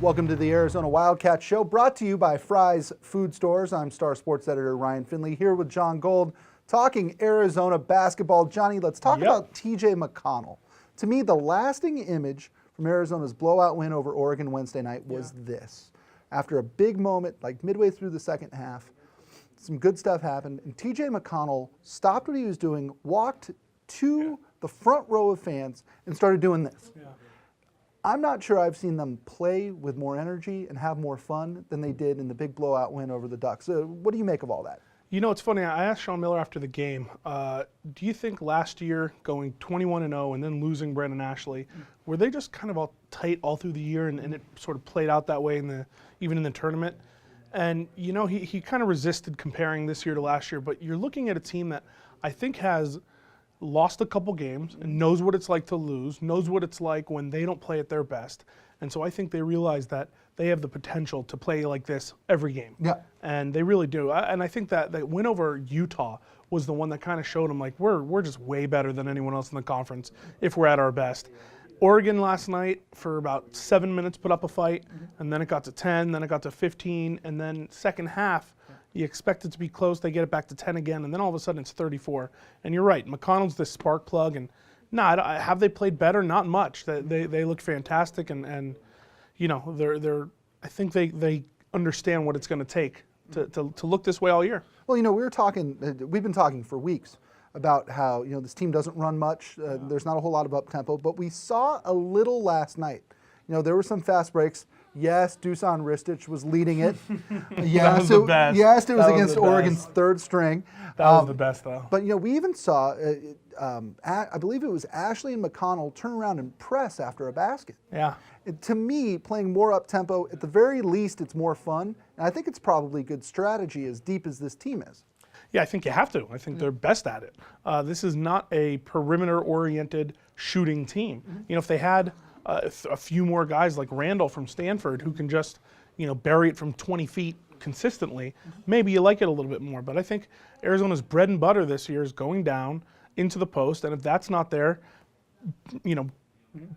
Welcome to the Arizona Wildcat Show, brought to you by Fry's Food Stores. I'm Star Sports Editor Ryan Finley here with Jon Gold, talking Arizona basketball. Johnny, let's talk about TJ McConnell. To me, the lasting image from Arizona's blowout win over Oregon Wednesday night was this. After a big moment, like midway through the second half, some good stuff happened, and TJ McConnell stopped what he was doing, walked to the front row of fans, and started doing this. I'm not sure I've seen them play with more energy and have more fun than they did in the big blowout win over the Ducks. What do you make of all that? You know, it's funny. I asked Sean Miller after the game, do you think last year going 21-0 and then losing Brandon Ashley, were they just kind of all tight all through the year and it sort of played out that way even in the tournament? And, you know, he kind of resisted comparing this year to last year, but you're looking at a team that I think has lost a couple games and knows what it's like to lose, knows what it's like when they don't play at their best. And so I think they realize that they have the potential to play like this every game. Yeah. And they really do. And I think that win over Utah was the one that kind of showed them, like, we're just way better than anyone else in the conference if we're at our best. Oregon last night for about 7 minutes put up a fight, and then it got to 10, then it got to 15, and then second half, you expect it to be close, they get it back to 10 again, and then all of a sudden it's 34. And you're right, McConnell's this spark plug, and have they played better? Not much. They look fantastic, and you know, I think they understand what it's going to take to look this way all year. Well, you know, we've been talking for weeks about how, you know, this team doesn't run much. There's not a whole lot of up-tempo, but we saw a little last night. You know, there were some fast breaks. Yes, Dusan Ristic was leading it. That was the best. Yes, it was against Oregon's third string. That was the best, though. But, you know, we even saw, I believe it was Ashley and McConnell turn around and press after a basket. Yeah. To me, playing more up-tempo, at the very least, it's more fun. And I think it's probably good strategy as deep as this team is. Yeah, I think you have to. I think they're best at it. This is not a perimeter-oriented shooting team. You know, if they had a few more guys like Randall from Stanford who can just, you know, bury it from 20 feet consistently, maybe you like it a little bit more. But I think Arizona's bread and butter this year is going down into the post, and if that's not there, you know,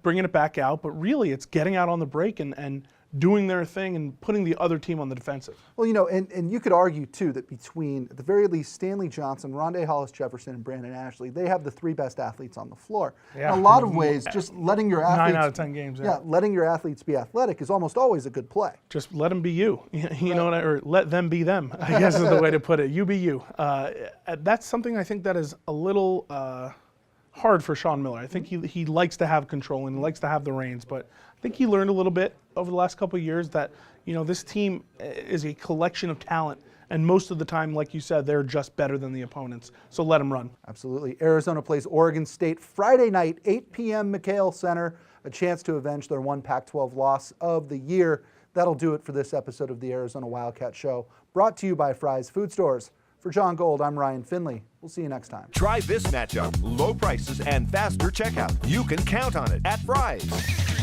bringing it back out. But really, it's getting out on the break and doing their thing and putting the other team on the defensive. Well, you know, and you could argue, too, that between, at the very least, Stanley Johnson, Rondé Hollis-Jefferson, and Brandon Ashley, they have the three best athletes on the floor. Yeah. In a lot of ways, just letting your athletes... 9 out of 10 games, yeah. Letting your athletes be athletic is almost always a good play. Just let them be you. You know, or let them be them, I guess is the way to put it. You be you. That's something I think that is a little... hard for Sean Miller. I think he likes to have control and he likes to have the reins, but I think he learned a little bit over the last couple of years that, you know, this team is a collection of talent, and most of the time, like you said, they're just better than the opponents, so let them run. Absolutely. Arizona plays Oregon State Friday night, 8 p.m. McCall Center, a chance to avenge their one Pac-12 loss of the year. That'll do it for this episode of the Arizona Wildcat Show, brought to you by Fry's Food Stores. For Jon Gold, I'm Ryan Finley. We'll see you next time. Try this matchup. Low prices and faster checkout. You can count on it at Fry's.